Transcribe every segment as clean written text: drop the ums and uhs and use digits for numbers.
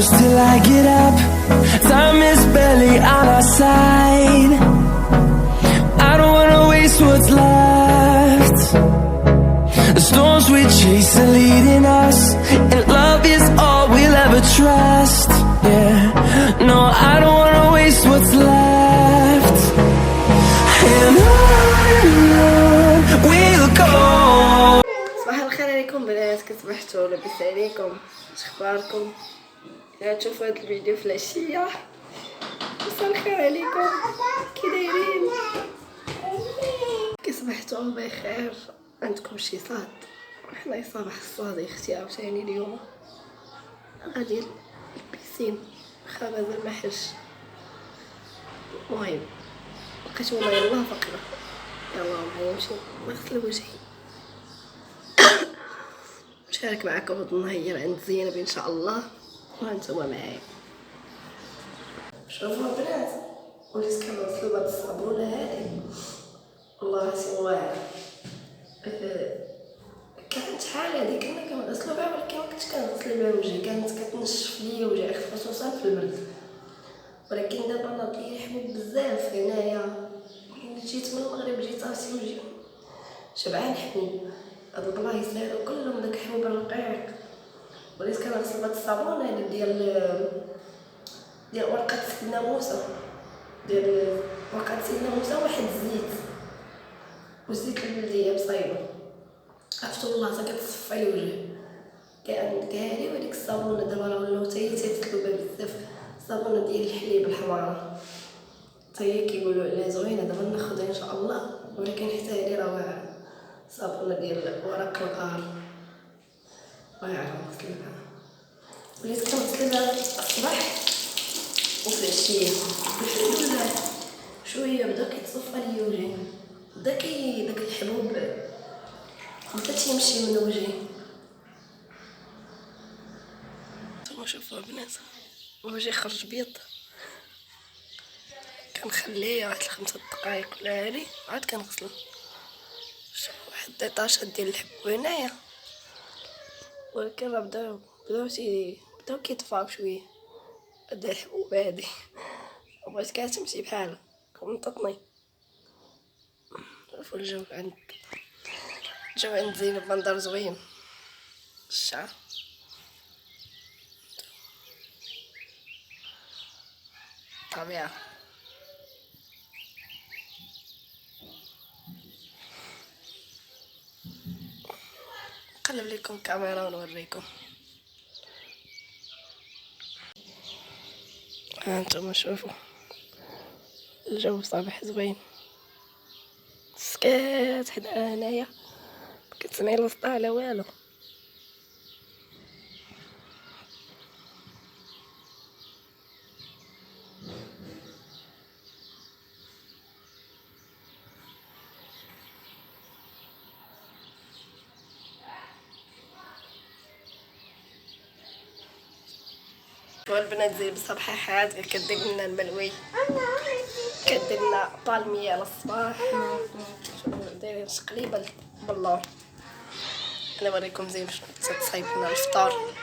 close till I get up. Time is barely on our side. I don't wanna waste what's left. The storms we chase are leading us, and love is all we'll ever trust. Yeah, no, I don't wanna waste what's left. And on we'll go. صباح الخير عليكم بنات، كتصبحتوا لاباس عليكم؟ اش اخباركم؟ الا تشوفوا هذا الفيديو في العشيه مساء الخير عليكم، كي دايرين؟ كصبحتوا بخير؟ عندكم شي صاد؟ حنا صباح الصاد اختي عاوتاني اليوم غادي البيسين، واخا مازال ما حش. المهم بقيت والله يلاه فقره، يلا نمشي نغسل وجهي نشارك معكم هاد النهار عند زينب ان شاء الله، وهانتوما معايا. شوفوا البنات، وليت كنغسلو بهاد الصابونه هادي والله سي واعر. كانت حالة هادي كنا كنغسلو بها، ولكن مكنتش كنغسل بها وجهي، كانت كتنشف ليا وجهي خصوصا في البرد. ولكن دابا ناض ليا الحبوب بزاف هنايا، ملي جيت من المغرب جيت عرفتي وجهي شبعان حبوب. هاد البلايص هادو كلهم داك الحبوب الرقيق. وليت كنغسل بهاد الصابون هادي ديال ورقة سيدنا موسى، ديال ورقة سيدنا موسى واحد الزيت والزيت البلدية بصايبة، عرفتو والله حتى كتصفى لي وجهي. كاهري وديك الصابونه دابا راه ولاو حتى هي تيتسلو بها بزاف، الصابونه ديال الحليب الحمراء حتى هي كيقولوا عليها زوينه، دابا ناخذها ان شاء الله. ولكن حتى هذه راه واعره، صابونه ديال ورق الغار واعره نغسلها. وليت كنغسلها الصباح وفي العشيه، الحمد لله شويه بدا كيتصفى لي وجهي، بدا داك الحبوب بدا تيمشي من وجهي. نتوما شوفوا البنات، وجهي خرج بيض، كنخليه واحد 5 دقائق ولا هادي عاد كنغسلو. شوفوا واحد ديطاشات ديال الحبوب هنايا، ولكن راه بداو كيطفاو شويه. هاد الحبوب هادي بغيت كتمشي بحالها كنططني. شوفوا الجو عند زينب، منظر زوين، الشعر طبيعة. نقلب لكم الكاميرا ونوريكم. هانتوما شوفوا الجو صباح زوين، سكات حدا هنايا مكتسمعي الوسطى لا والو. والبنات زي الصباحات كدير لنا الملوي، كدير لنا بالميه على الصباح، دايرين تقليبه باللور. انا نوريكم زي باش تصايب لنا الفطور.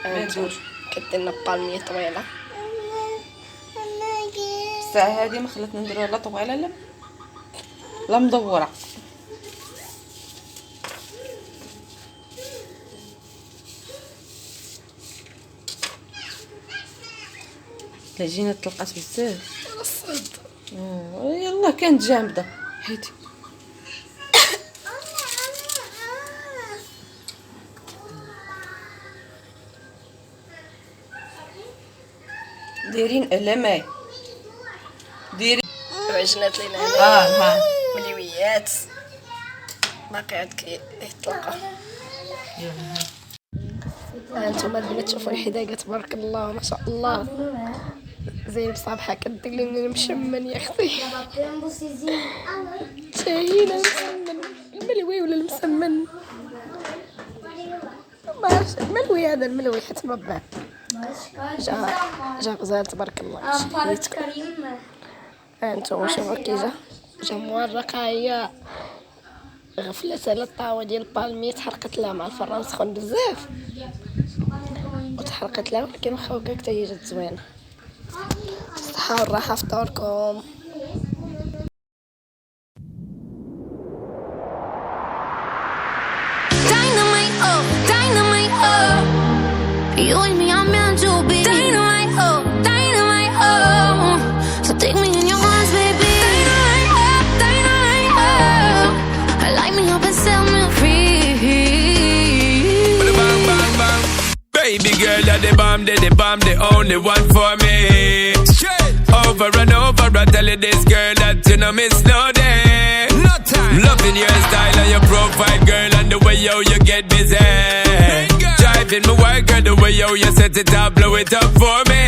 هانتوما كدير لنا بالميه طويله، الساعه هذه ما خلاتنا نديروها لا طويله لا مدوره. العجينه طلقات بزاف الصد. يلا كانت جامده حيتي. دايرين على ماي، دايرين عجنات لينا ها مليويات باقي عاد كيطلقوا. هانتوما البنات شوفوا الحداقه تبارك الله ما شاء الله. زينب صباحا كدير لنا المشمن يا اختي، تاهينا المسمن الملوي ولا المسمن ما عرفتش. الملوي هذا الملوي حيت ما بان جا غزال تبارك الله. شريتكم هانتوما شوفوا كي جا مورقه، هي غفلت على الطاوه ديال البالميه، تحرقت لها مع الفران سخون بزاف حرقت لها ولكن واخا هكاك حتى هي جات زوينه. الصحه والراحه فطوركم. Dynamite, oh, dynamite, oh. You and me are meant to be. Dynamite, oh, dynamite, oh. So take me in your arms, baby. Dynamite, oh. Light me up and set me free. Bang, bang, bang. Baby girl, you're the bomb, the only one for me. Straight over and over, I tell you this girl that you know miss no day. No time. Loving your style and your profile, girl, and the way you get busy. Driving my work, girl, the way you set it up, blow it up for me.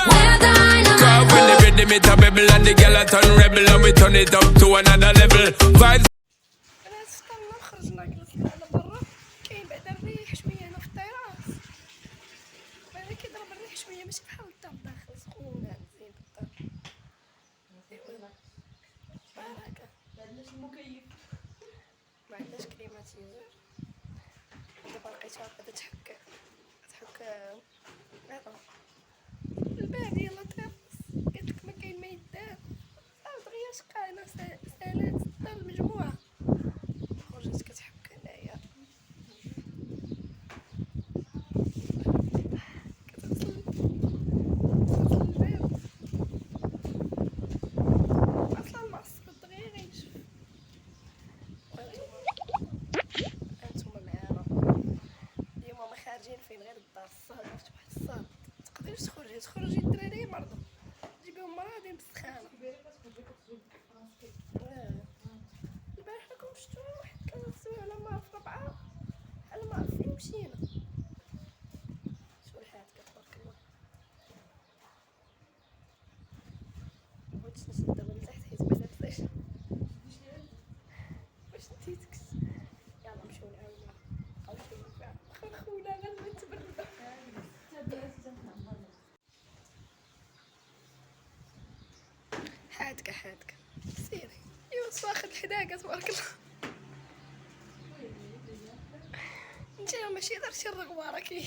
We're dynamite, cause when the rhythm it a bubble and the girl a turn rebel and we turn it up to another level. Vibes. انا استنى خرجنا جلسنا على برا كاين بعدا الريح شويه هنا في الطيراس بعدا كيضرب الريح شويه ماشي بحال الدار داخل سخونه مزيان بالدار بارك ما عندناش المكيف ما عندناش كليماتيزور دابا لقيتها غادا تحك الباب يلا طيراس قالت لك ما كاين ما يدار دغيا شقانا سالات الدار المجموعه خرجت كتحك هنايا كتغسل الباب اصلا المعصب دغيا غينشف هانتوما معانا اليوم ما خارجين فين غير الدار الصاد عرفتو بحال الصاد متقدريش تخرجي الدراري مرضى جيبيهم مرضين بالسخانه البارح راكم شفتو واحد كان سوي على ما في 4 على ما فين مشينا شو الحياة تبارك الله بغيتش نشد دابا لتحت حيت ما لابساش واش نتيتكس يلا نمشيو نعاونوها بقاو شويه واخا خونا غير ما تبرد حادقة سيري يوسف واخد الحداقة تبارك الله انت ماشي درتي الرغوة راكي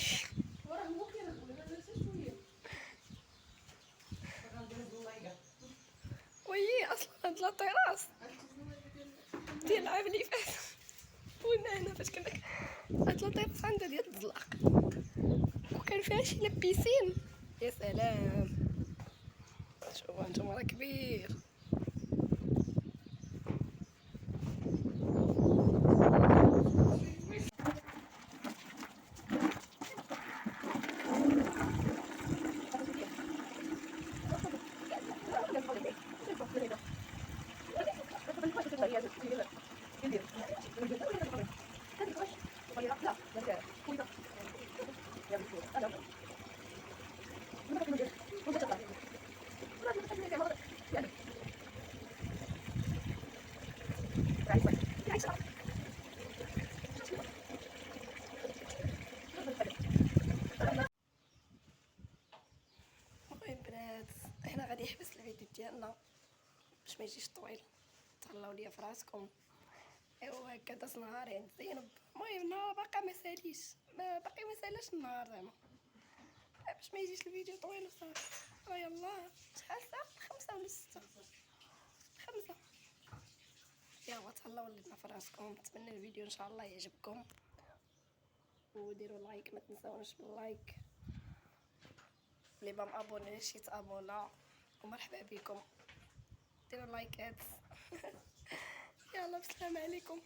وي اصلا هاد لاطيراس ديال العام اللي فات كنا هنا فاش كنا هاد لاطيراس عندها ديال الزلاق وكان فيها شي لابيسين يا سلام شوفوا انتم راه كبير هنا غادي يحبس الفيديو ديالنا باش ما يجيش طويل تهلاو ليا في راسكم ايوا هكا داز نهارين زينب المهم النهار باقي ما سالاش النهار زعما باش ما يجيش الفيديو طويل وصافي يلا شحال الساعه 5 ولا 6 5 يلا تهلاو لينا في راسكم نتمنى الفيديو ان شاء الله يعجبكم وديروا لايك ما تنساوناش باللايك اللي ما مابونيش يتابونا ومرحبا بكم ديروا لايكات يلا بسلام عليكم.